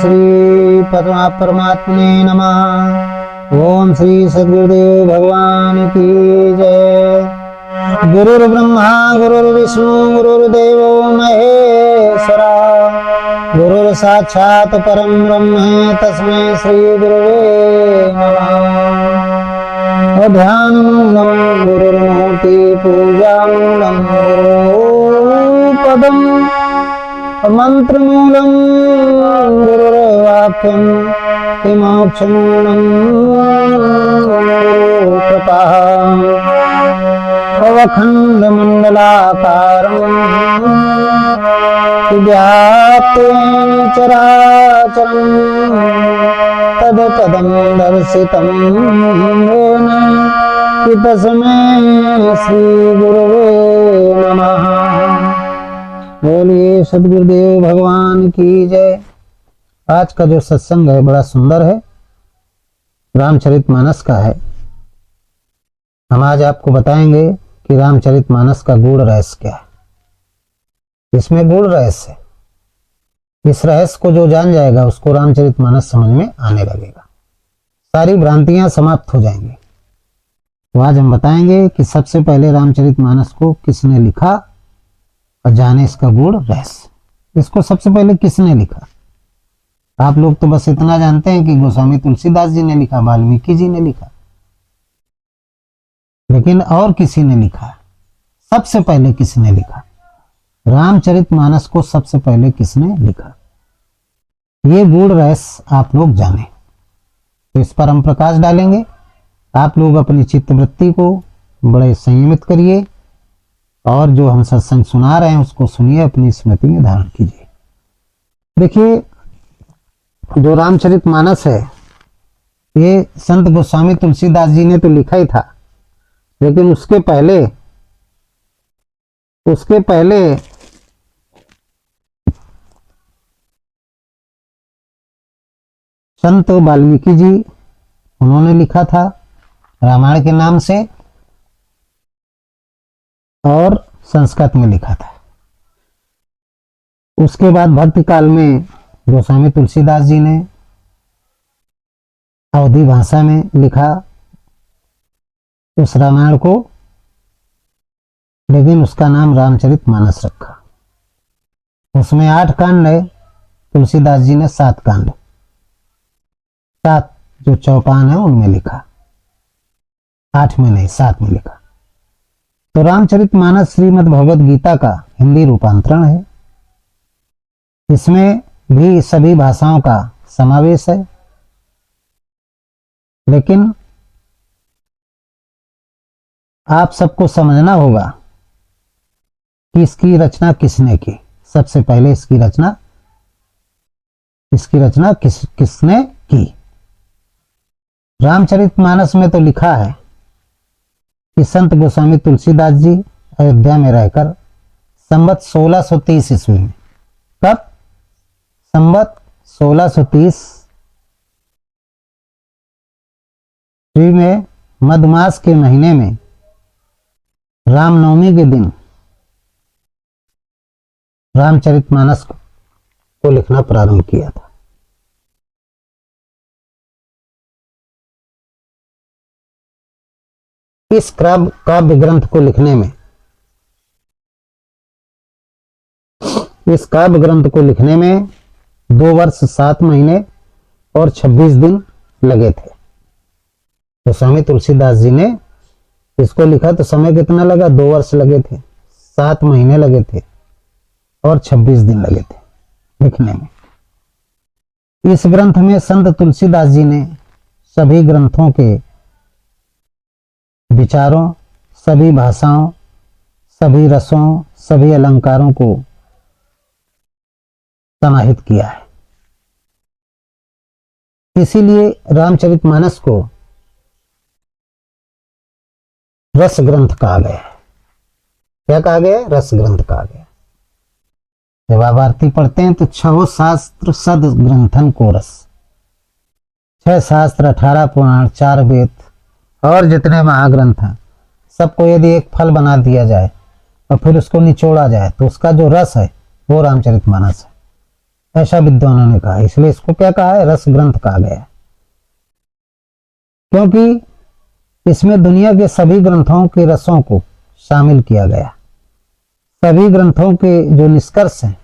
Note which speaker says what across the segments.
Speaker 1: श्री परमात्मने नमः। ओम श्री सद्गुरुदेव भगवान की जय। गुरुर्ब्रह्मा गुरुर्विष्णु गुरुर्देवो महेश्वरा, गुरुर् साक्षात् परम ब्रह्म तस्मै श्री गुरुवे नमः। ध्यानमूलं गुरुर्मूर्ति पूजामूलं गुरुपदम्, मंत्रमूलं गुरुर्वाक्यं विमोक्षमूलं गुरुकृपा। अवखण्डमण्डलाकारं व्याप्तं चराचरं, तत्पदं दर्शितं येन तस्मै श्री गुरुवे नमः। बोलिए सद्गुरुदेव भगवान की जय। आज का जो सत्संग है बड़ा सुंदर है, रामचरितमानस का है। हम आज आपको बताएंगे कि रामचरितमानस का गूढ़ रहस्य क्या है। इसमें गूढ़ रहस्य है। इस रहस्य को जो जान जाएगा उसको रामचरितमानस समझ में आने लगेगा, सारी भ्रांतियां समाप्त हो जाएंगी। तो आज हम बताएंगे कि सबसे पहले रामचरितमानस को किसने लिखा और जाने इसका गूढ़ रहस्य। इसको सबसे पहले किसने लिखा? आप लोग तो बस इतना जानते हैं कि गोस्वामी तुलसीदास जी ने लिखा, वाल्मीकि जी ने लिखा, लेकिन और किसी ने लिखा? सबसे पहले किसने लिखा? रामचरितमानस को सबसे पहले किसने लिखा? ये गूढ़ रहस्य आप लोग जाने, तो इस पर हम प्रकाश डालेंगे। आप लोग अपनी चित्तवृत्ति को बड़े संयमित करिए और जो हम सत्संग सुना रहे हैं उसको सुनिए, अपनी स्मृति में धारण कीजिए। देखिए, जो रामचरितमानस है ये संत गोस्वामी तुलसीदास जी ने तो लिखा ही था, लेकिन उसके पहले संत वाल्मीकि जी उन्होंने लिखा था रामायण के नाम से, और संस्कृत में लिखा था। उसके बाद भक्ति काल में गोस्वामी तुलसीदास जी ने अवधी भाषा में लिखा उस रामायण को, लेकिन उसका नाम रामचरितमानस रखा। उसमें 8 कांड है, तुलसीदास जी ने 7 कांड, 7 जो चौपान है उनमें लिखा, 8 में नहीं 7 में लिखा। तो रामचरितमानस श्रीमद् भगवद गीता का हिंदी रूपांतरण है। इसमें भी सभी भाषाओं का समावेश है, लेकिन आप सबको समझना होगा कि इसकी रचना किसने की। सबसे पहले इसकी रचना किसने की? रामचरितमानस में तो लिखा है कि संत गोस्वामी तुलसीदास जी अयोध्या में रहकर संवत 1630 ईस्वी में, कब? संवत 1630 में मधमास के महीने में रामनवमी के दिन रामचरितमानस को लिखना प्रारंभ किया था। इस काव्य ग्रंथ को लिखने में 2 वर्ष 7 महीने और 26 दिन लगे थे। तो स्वामी तुलसीदास जी ने इसको लिखा तो समय कितना लगा? 2 वर्ष लगे थे, 7 महीने लगे थे और 26 दिन लगे थे लिखने में। इस ग्रंथ में संत तुलसीदास जी ने सभी ग्रंथों के विचारों, सभी भाषाओं, सभी रसों, सभी अलंकारों को समाहित किया है। इसीलिए रामचरितमानस को रस ग्रंथ कहा गया है। क्या कहा गया? रस ग्रंथ कहा गया। जब आप आरती पढ़ते हैं तो 6 शास्त्र सद ग्रंथन को रस, 6 शास्त्र, 18 पुराण, 4 वेद और जितने महाग्रंथ हैं सबको यदि एक फल बना दिया जाए और फिर उसको निचोड़ा जाए तो उसका जो रस है वो रामचरितमानस है। ऐसा विद्वानों ने कहा। इसलिए इसको क्या कहा है, रस ग्रंथ कहा गया है, क्योंकि इसमें दुनिया के सभी ग्रंथों के रसों को शामिल किया गया। सभी ग्रंथों के जो निष्कर्ष हैं,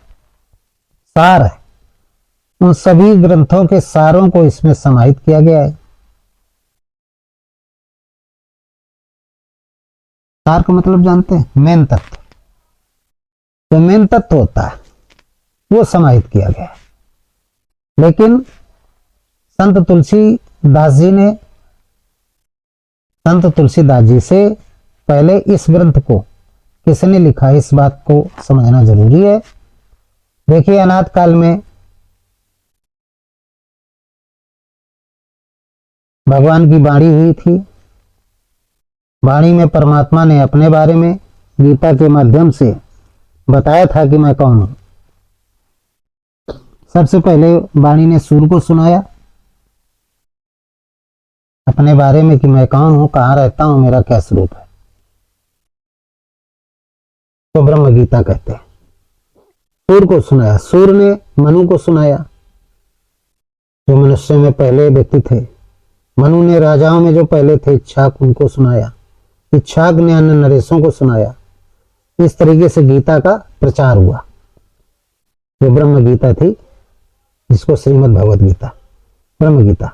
Speaker 1: सार है, उन सभी ग्रंथों के सारों को इसमें समाहित किया गया है। सार का मतलब जानते हैं, मेन तत्व। जो मेन तत्व होता है वो समाहित किया गया है। लेकिन संत तुलसीदास जी से पहले इस ग्रंथ को किसने लिखा, इस बात को समझना जरूरी है। देखिए, अनाथ काल में भगवान की वाणी हुई थी। वाणी में परमात्मा ने अपने बारे में गीता के माध्यम से बताया था कि मैं कौन हूं। सबसे पहले वाणी ने सूर को सुनाया अपने बारे में कि मैं कौन हूं, कहां रहता हूं, मेरा क्या स्वरूप है, तो ब्रह्म गीता कहते हैं। सूर को सुनाया, सूर ने मनु को सुनाया, जो मनुष्य में पहले व्यक्ति थे। मनु ने राजाओं में जो पहले थे इक्ष्वाक, उनको सुनाया। इक्ष्वाक ने अन्य नरेशों को सुनाया। इस तरीके से गीता का प्रचार हुआ, जो ब्रह्म गीता थी, जिसको श्रीमद् भगवद गीता, ब्रह्म गीता।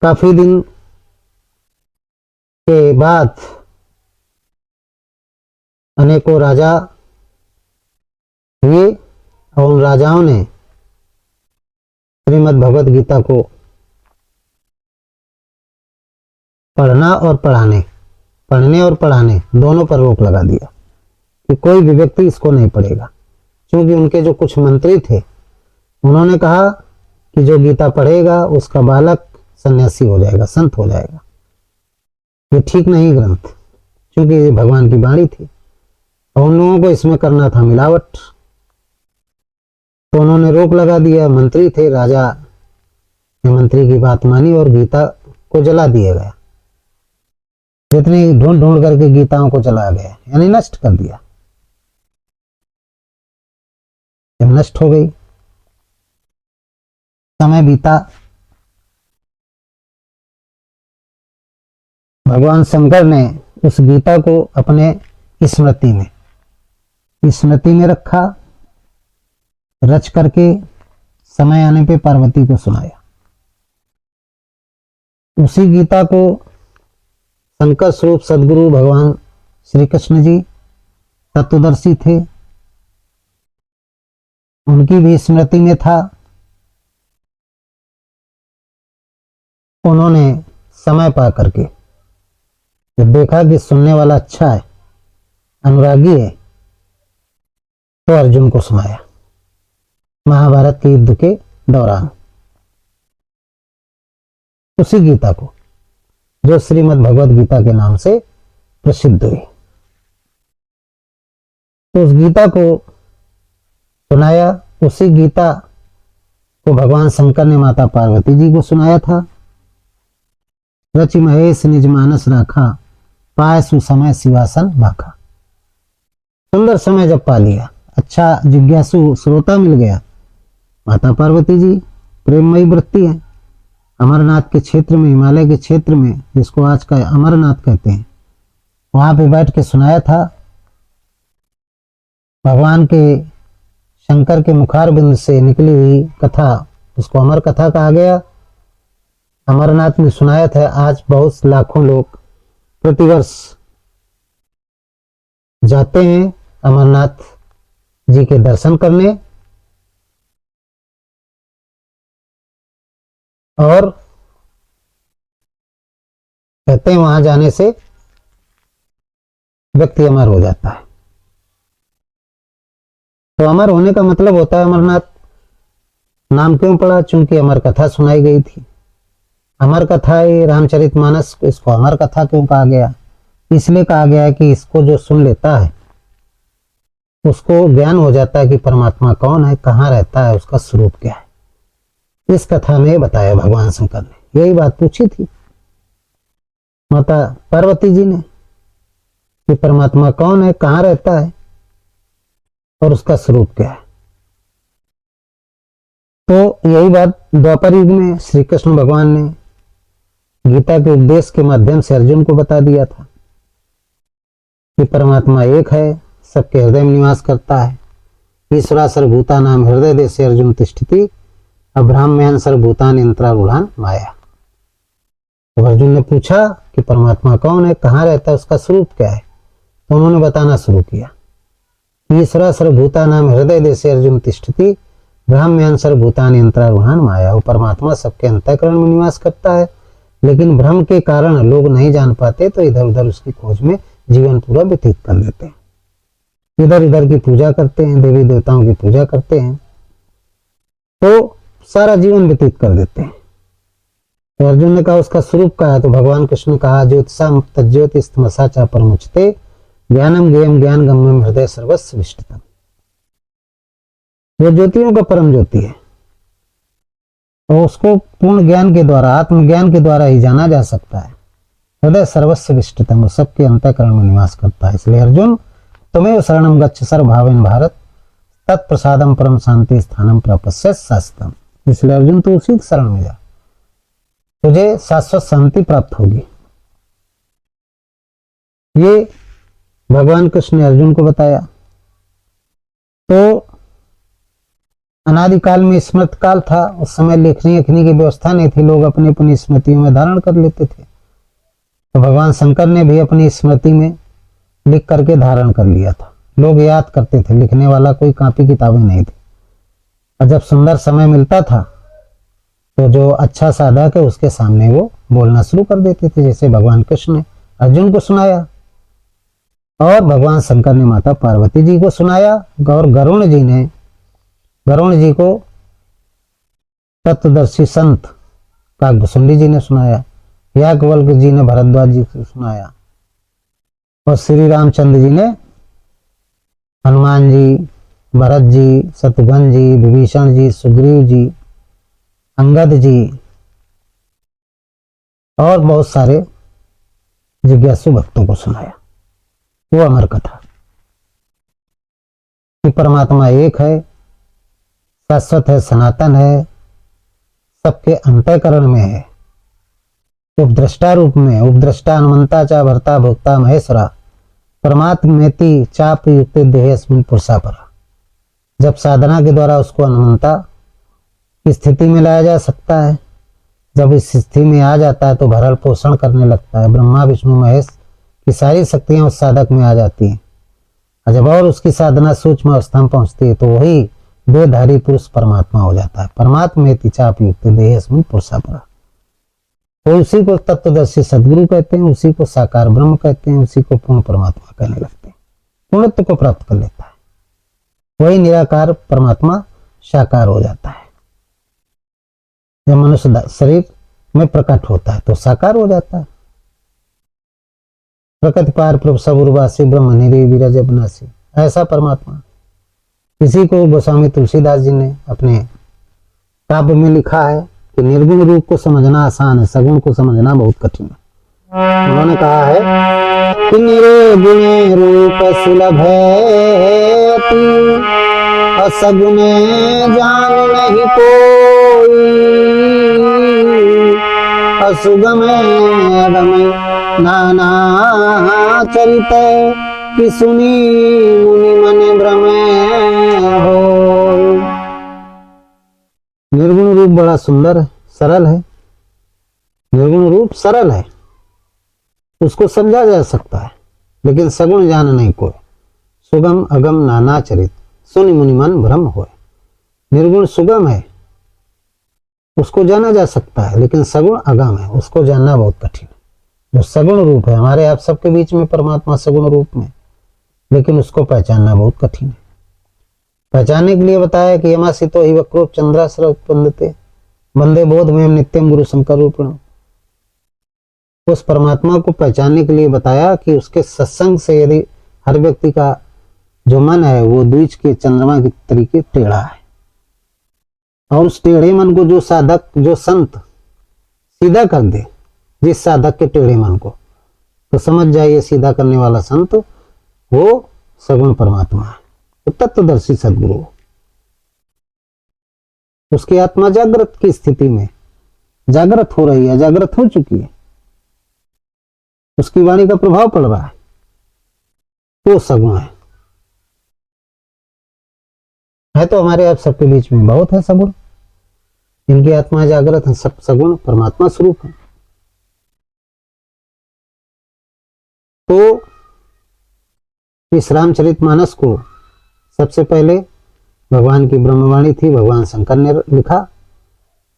Speaker 1: काफी दिन के बाद अनेकों राजा हुए और उन राजाओं ने श्रीमद् भगवद गीता को पढ़ना और पढ़ने और पढ़ाने दोनों पर रोक लगा दिया कि कोई भी व्यक्ति इसको नहीं पढ़ेगा। क्योंकि उनके जो कुछ मंत्री थे, उन्होंने कहा कि जो गीता पढ़ेगा उसका बालक सन्यासी हो जाएगा, संत हो जाएगा। ये ठीक नहीं ग्रंथ, क्योंकि ये भगवान की वाणी थी और उन लोगों को इसमें करना था मिलावट। तो उन्होंने रोक लगा दिया। मंत्री थे, राजा ने मंत्री की बात मानी और गीता को जला दिया गया। जितनी ढूंढ ढूंढ करके गीताओं को जलाया गया, यानी नष्ट कर दिया। जब नष्ट हो गई, समय बीता, भगवान शंकर ने उस गीता को अपने स्मृति में रखा, रच करके समय आने पे पार्वती को सुनाया। उसी गीता को शंकर स्वरूप सदगुरु भगवान श्री कृष्ण जी तत्वदर्शी थे, उनकी भी स्मृति में था। उन्होंने समय पा करके जब देखा कि सुनने वाला अच्छा है, अनुरागी है, तो अर्जुन को सुनाया महाभारत के युद्ध के दौरान उसी गीता को, जो श्रीमद् भगवद गीता के नाम से प्रसिद्ध हुई। तो उस गीता को सुनाया। उसी गीता को भगवान शंकर ने माता पार्वती जी को सुनाया था। रचि महेश निज मानस राखा, पाय सुसमय शिवासन भाखा। सुंदर समय जब पा लिया, अच्छा जिज्ञासु श्रोता मिल गया। माता पार्वती जी प्रेममयी वृत्ति है। अमरनाथ के क्षेत्र में, हिमालय के क्षेत्र में, जिसको आज का अमरनाथ कहते हैं, वहां पे बैठ के सुनाया था। भगवान के शंकर के मुखारबिंद से निकली हुई कथा, उसको अमर कथा कहा गया। अमरनाथ में सुनाया था। आज बहुत लाखों लोग प्रतिवर्ष जाते हैं अमरनाथ जी के दर्शन करने, और कहते हैं वहां जाने से व्यक्ति अमर हो जाता है। तो अमर होने का मतलब होता है, अमरनाथ नाम क्यों पड़ा? चूंकि अमर कथा सुनाई गई थी। अमर कथा है रामचरितमानस, इसको अमर कथा क्यों कहा गया? इसलिए कहा गया है कि इसको जो सुन लेता है उसको ज्ञान हो जाता है कि परमात्मा कौन है, कहाँ रहता है, उसका स्वरूप क्या है। इस कथा में बताया भगवान शंकर ने। यही बात पूछी थी माता पार्वती जी ने कि परमात्मा कौन है, कहाँ रहता है और उसका स्वरूप क्या है। तो यही बात द्वापर युग में श्री कृष्ण भगवान ने गीता के उपदेश के माध्यम से अर्जुन को बता दिया था कि परमात्मा एक है, सबके हृदय में निवास करता है। ईश्वरा सर्वभूता नाम हृदय देशे अर्जुन तिष्ठति अब्राह्मण सर्वभूतान यंत्रारूढ़ान माया। तो अर्जुन ने पूछा कि परमात्मा कौन है, कहाँ रहता है, उसका स्वरूप क्या है। तो उन्होंने बताना शुरू किया। ईश्वरा सर्वभूता नाम हृदय देशे अर्जुन तिष्ठति ब्रह्म सर्वभूतान यंत्रारूढ़ान माया। वो परमात्मा सबके अंतःकरण में निवास करता है, लेकिन भ्रम के कारण लोग नहीं जान पाते, तो इधर उधर उसकी खोज में जीवन पूरा व्यतीत कर देते हैं। इधर उधर की पूजा करते हैं, देवी देवताओं की पूजा करते हैं, तो सारा जीवन व्यतीत कर देते हैं। तो अर्जुन ने कहा उसका स्वरूप क्या है। तो भगवान कृष्ण ने कहा ज्योतिषाम तज्ज्योतिस्तमसा च परमुच्यते ज्ञानम ज्ञेयम ज्ञान गम्यम हृदय सर्वस्व विष्टतम। वो ज्योतियों का परम ज्योति है और उसको पूर्ण ज्ञान के द्वारा, आत्मज्ञान के द्वारा ही जाना जा सकता है। हृदय सर्वस्व विष्टतम, वो सबके अंतःकरण में निवास करता है। इसलिए अर्जुन तुम्हें शरणम गच्छ सर्वभावेन भारत तत्प्रसादम परम शांति स्थानम प्रपश्य शाश्वतम। इसलिए अर्जुन तू उसी शरण में जा, तुझे शाश्वत शांति प्राप्त होगी। ये भगवान कृष्ण ने अर्जुन को बताया। तो अनादिकाल में स्मृत काल था, उस समय लिखने लिखने की व्यवस्था नहीं थी, लोग अपनी अपनी स्मृतियों में धारण कर लेते थे। तो भगवान शंकर ने भी अपनी स्मृति में लिख करके धारण कर लिया था। लोग याद करते थे, लिखने वाला कोई कॉपी किताबें नहीं थी। और जब सुंदर समय मिलता था तो जो अच्छा साधक है उसके सामने वो बोलना शुरू कर देते थे। जैसे भगवान कृष्ण ने अर्जुन को सुनाया और भगवान शंकर ने माता पार्वती जी को सुनाया और गरुण जी को तत्वदर्शी संत काकभुसुंडी जी ने सुनाया, याज्ञवल्क्य जी ने भरद्वाज जी को सुनाया और श्री रामचंद्र जी ने हनुमान जी, भरत जी, शत्रुघ्न जी, विभीषण जी, सुग्रीव जी, अंगद जी और बहुत सारे जिज्ञासु भक्तों को सुनाया। वो अमर कथा कि परमात्मा एक है, शाश्वत है, सनातन है, सबके अंतःकरण में है, उपद्रष्टा रूप में, उपद्रष्टा हनुमंता चा भर्ता भोक्ता महेश्वरा परमात्मेति चाप युक्त देहेस्मिन् पुरुषा परा। जब साधना के द्वारा उसको हनुमंता की स्थिति में लाया जा सकता है, जब इस स्थिति में आ जाता है तो भरण पोषण करने लगता है। ब्रह्मा विष्णु महेश की सारी शक्तियां उस साधक में आ जाती हैं। और जब और उसकी साधना सूक्ष्म अवस्था में पहुंचती है तो वही देहधारी पुरुष परमात्मा हो जाता है। परमात्मेति चाप युक्त देहेस्मिन् पुरुषा परा। तो उसी को तत्वदर्शी सदगुरु कहते हैं, उसी को साकार ब्रह्म कहते हैं, उसी को पूर्ण परमात्मा कहने लगते हैं। पूर्णत्व को प्राप्त कर लेता है, वही निराकार परमात्मा साकार हो जाता है। जब मनुष्य शरीर में प्रकट होता है तो साकार हो जाता है। प्रकृति पार प्रभु सब उर्वासी ब्रह्म निरी विरज अविनाशी, ऐसा परमात्मा। इसी को गोस्वामी तुलसीदास जी ने अपने काव्य में लिखा है कि निर्गुण रूप को समझना आसान है, सगुण को समझना बहुत कठिन है। उन्होंने कहा है कि निर्गुण रूप सुलभ है असगुण जान नहीं कोई, असुगम रमे नाना चरित कि सुनी मुनि मन भ्रमे हो। निर्गुण रूप बड़ा सुंदर है, सरल है। निर्गुण रूप सरल है, उसको समझा जा सकता है, लेकिन सगुण जान नहीं कोई। सुगम अगम नाना चरित सुनि मुनि मन भ्रम होए। निर्गुण सुगम है, उसको जाना जा सकता है, लेकिन सगुण अगम है, उसको जानना बहुत कठिन है। जो सगुण रूप है हमारे आप सबके बीच में परमात्मा सगुण रूप में, लेकिन उसको पहचानना बहुत कठिन है। पहचानने के लिए बताया कि यमासितो ही वक्रोप चंद्रासर उत्पन्नते वंदे बोध में नित्यम गुरु शंकर रूपण। उस परमात्मा को पहचानने के लिए बताया कि उसके सत्संग से यदि हर व्यक्ति का जो मन है वो द्विज के चंद्रमा की तरीके टेढ़ा है, और उस टेढ़े मन को जो साधक, जो संत सीधा कर दे, जिस साधक के टेढ़े मन को, तो समझ जाइए सीधा करने वाला संत वो सगुण परमात्मा है, तत्वदर्शी सदगुरु। उसकी आत्मा जागृत की स्थिति में जागृत हो रही है, जागृत हो चुकी है, उसकी वाणी का प्रभाव पड़ रहा है, वो सगुण है तो हमारे आप सबके बीच में बहुत है सगुण, इनकी आत्मा जागृत है, सब सगुण परमात्मा स्वरूप है। तो इस रामचरितमानस को सबसे पहले भगवान की ब्रह्मवाणी थी, भगवान शंकर ने लिखा।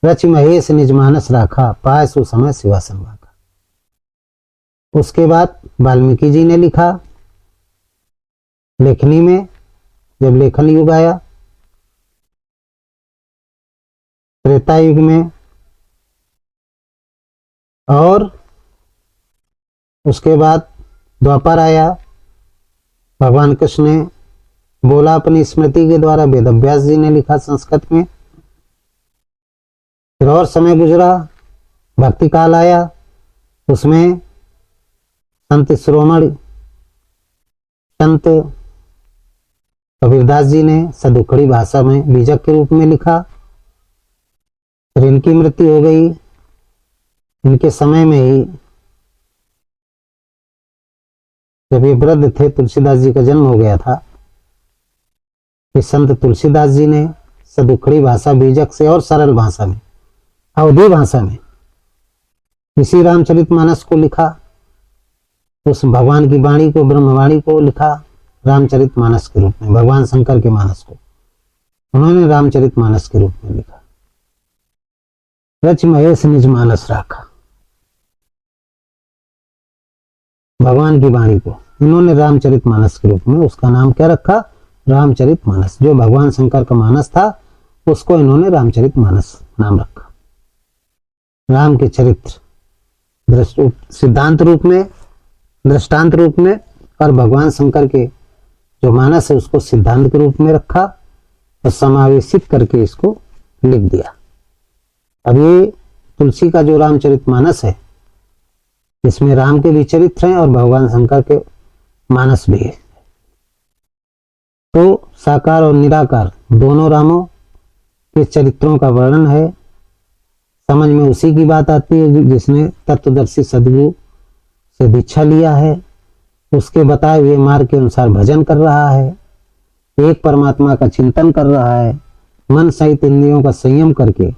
Speaker 1: रच महेश निज मानस राखा, पाय सु समय सिवासन वाका। उसके बाद वाल्मीकि जी ने लिखा लेखनी में, जब लेखन युग आया, त्रेता युग में, और उसके बाद द्वापर आया, भगवान कृष्ण ने बोला अपनी स्मृति के द्वारा, वेदव्यास जी ने लिखा संस्कृत में। फिर और समय गुजरा, भक्ति काल आया, उसमें संत शिरोमणि संत कबीरदास जी ने सदुखड़ी भाषा में बीजक के रूप में लिखा। फिर इनकी मृत्यु हो गई, इनके समय में ही जब ये वृद्ध थे, तुलसीदास जी का जन्म हो गया था, फिर संत तुलसीदास जी ने सदुखड़ी भाषा बीजक से और सरल भाषा में, अवधी भाषा में इसी रामचरितमानस को लिखा। उस भगवान की वाणी को, ब्रह्मवाणी को लिखा रामचरितमानस के रूप में। भगवान शंकर के मानस को उन्होंने रामचरितमानस के रूप में लिखा। रच महेश निज मानस राखा, भगवान की वाणी को इन्होंने रामचरितमानस के रूप में, उसका नाम क्या रखा? रामचरितमानस। जो भगवान शंकर का मानस था उसको इन्होंने रामचरितमानस नाम रखा। राम के चरित्र सिद्धांत रूप में, दृष्टांत रूप में, और भगवान शंकर के जो मानस है उसको सिद्धांत के रूप में रखा और समावेशित करके इसको लिख दिया। अब ये तुलसी का जो रामचरितमानस है, इसमें राम के भी चरित्र हैं और भगवान शंकर के मानस भी है। तो साकार और निराकार दोनों रामों के चरित्रों का वर्णन है। समझ में उसी की बात आती है जिसने तत्वदर्शी सदगुरु से दीक्षा लिया है, उसके बताए हुए मार्ग के अनुसार भजन कर रहा है, एक परमात्मा का चिंतन कर रहा है, मन सहित इंद्रियों का संयम करके,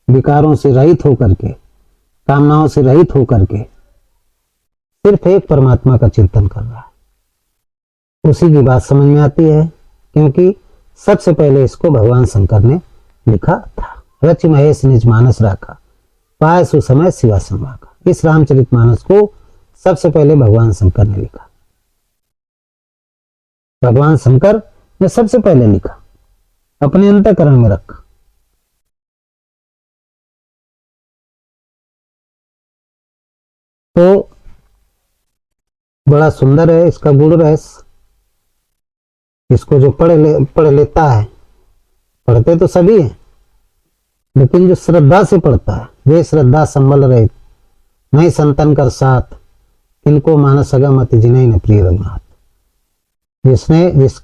Speaker 1: विकारों से रहित होकर के, कामनाओं से रहित होकर के सिर्फ एक परमात्मा का चिंतन कर रहा है। उसी की बात समझ में आती है, क्योंकि सबसे पहले इसको भगवान शंकर ने लिखा था। रच महेश निज मानस राखा, पाय सुसमय सिवासन वाका। इस रामचरितमानस को सबसे पहले भगवान शंकर ने लिखा। भगवान शंकर ने सबसे पहले लिखा, अपने अंतःकरण में रखा। तो बड़ा सुंदर है इसका गुण रहस्य। इसको जो पढ़ लेता है, पढ़ते तो सभी हैं, लेकिन जो श्रद्धा से पढ़ता है, वे श्रद्धा संबल रहे नहीं संतन कर साथ, इनको मानस अगम अति जिन्हें न प्रिय रघुनाथ। जिसने जिस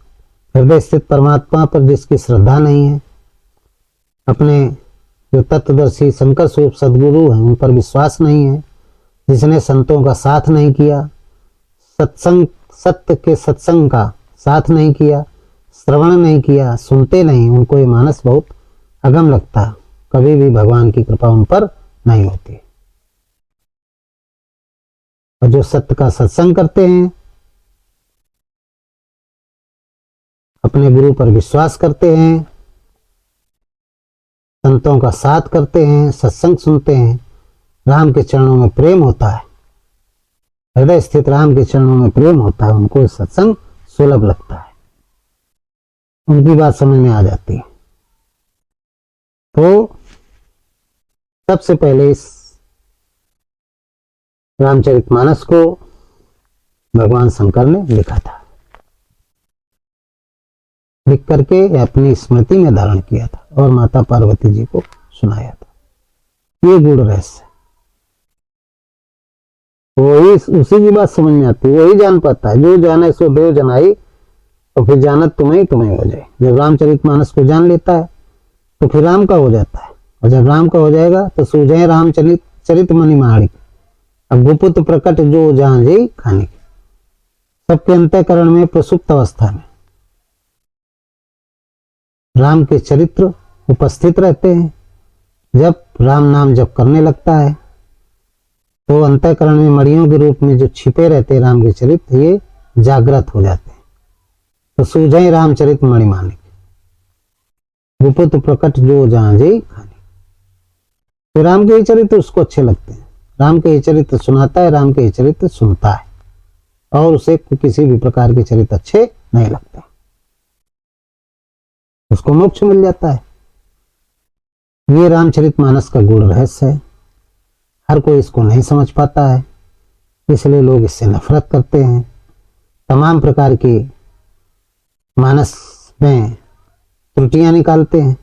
Speaker 1: हृदय स्थित परमात्मा पर जिसकी श्रद्धा नहीं है, अपने जो तत्वदर्शी शंकर स्वरूप सदगुरु हैं उन पर विश्वास नहीं है, जिसने संतों का साथ नहीं किया, सत्संग सत्य के सत्संग का साथ नहीं किया, श्रवण नहीं किया, सुनते नहीं, उनको ये मानस बहुत अगम लगता है, कभी भी भगवान की कृपा उन पर नहीं होती। और जो सत्य का सत्संग करते हैं, अपने गुरु पर विश्वास करते हैं, संतों का साथ करते हैं, सत्संग सुनते हैं, राम के चरणों में प्रेम होता है, हृदय स्थित राम के चरणों में प्रेम होता है, उनको सत्संग सुलभ लगता है, उनकी बात समझ में आ जाती है। तो सबसे पहले इस रामचरितमानस को भगवान शंकर ने लिखा था, लिख करके अपनी स्मृति में धारण किया था और माता पार्वती जी को सुनाया था। ये गुण रहस्य, वही उसी की बात समझ में आती है, वही जान पाता है। जो जाने सो देव जनाई, तो फिर जानत तुम्हें ही तुम्हें हो जाए। जब रामचरितमानस को जान लेता है तो फिर राम का हो जाता है। और जब राम का हो जाएगा तो सूझे रामचरित चरित मणिमाणिक। अब गुपुत प्रकट जो जहां जई खानिक। सबके अंतःकरण में प्रसुप्त अवस्था में राम के चरित्र उपस्थित रहते हैं। जब राम नाम जप करने लगता है तो अंतःकरण में मणियों के रूप में जो छिपे रहते हैं राम के चरित्र, ये जागृत हो जाते हैं। तो सूझे रामचरित मणिमाणिक, गुपुत प्रकट जो जहां जई खानिक। तो राम के ही चरित्र उसको अच्छे लगते हैं। राम के ही चरित्र सुनाता है, राम के ही चरित्र सुनता है, और उसे किसी भी प्रकार के चरित्र अच्छे नहीं लगते। उसको मोक्ष मिल जाता है। ये रामचरितमानस का गूढ़ रहस्य है। हर कोई इसको नहीं समझ पाता है, इसलिए लोग इससे नफरत करते हैं। तमाम प्रकार की मानस में त्रुटियां निकालते हैं।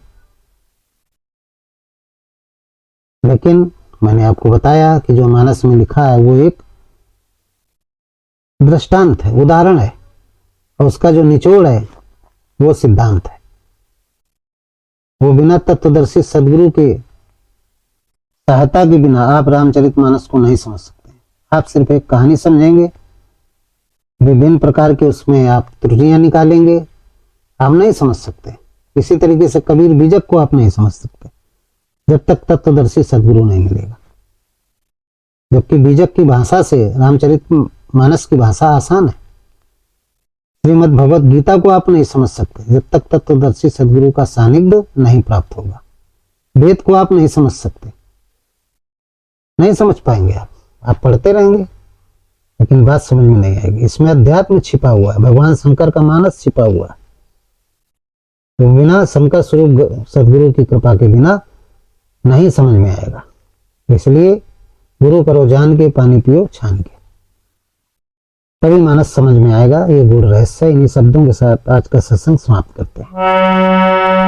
Speaker 1: लेकिन मैंने आपको बताया कि जो मानस में लिखा है वो एक दृष्टांत है, उदाहरण है, और उसका जो निचोड़ है वो सिद्धांत है। वो बिना तत्वदर्शी सदगुरु के सहायता के बिना आप रामचरितमानस को नहीं समझ सकते। आप सिर्फ एक कहानी समझेंगे, विभिन्न प्रकार के उसमें आप त्रुटियां निकालेंगे, आप नहीं समझ सकते। इसी तरीके से कबीर बीजक को आप नहीं समझ सकते जब तक तत्वदर्शी सदगुरु नहीं मिलेगा। जबकि बीजक की भाषा से रामचरितमानस की भाषा आसान है। श्रीमद् भगवत गीता को आप नहीं समझ सकते जब तक तत्वदर्शी सदगुरु का सानिध्य नहीं प्राप्त होगा। वेद को आप नहीं समझ सकते, नहीं समझ पाएंगे। आप पढ़ते रहेंगे लेकिन बात समझ में नहीं आएगी। इसमें अध्यात्म छिपा हुआ है, भगवान शंकर का मानस छिपा हुआ है। तो बिना शंकर स्वरूप सदगुरु की कृपा के बिना नहीं समझ में आएगा। इसलिए गुरु करो जान के, पानी पियो छान के, तभी मानस समझ में आएगा। ये गूढ़ रहस्य। इन्हीं शब्दों के साथ आज का सत्संग समाप्त करते हैं।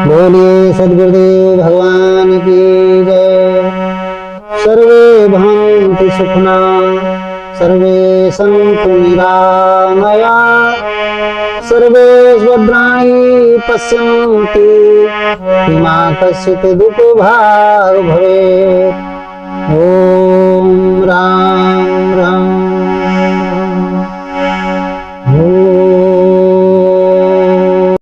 Speaker 1: बोलिए सदगुरुदेव भगवान की जय। सर्वे भवन्तु सुखिनः, सर्वे सन्तु निरामया, सर्वे भद्राणि पश्यन्तु मा कश्चित् दुःखभाग् भवेत्। ओम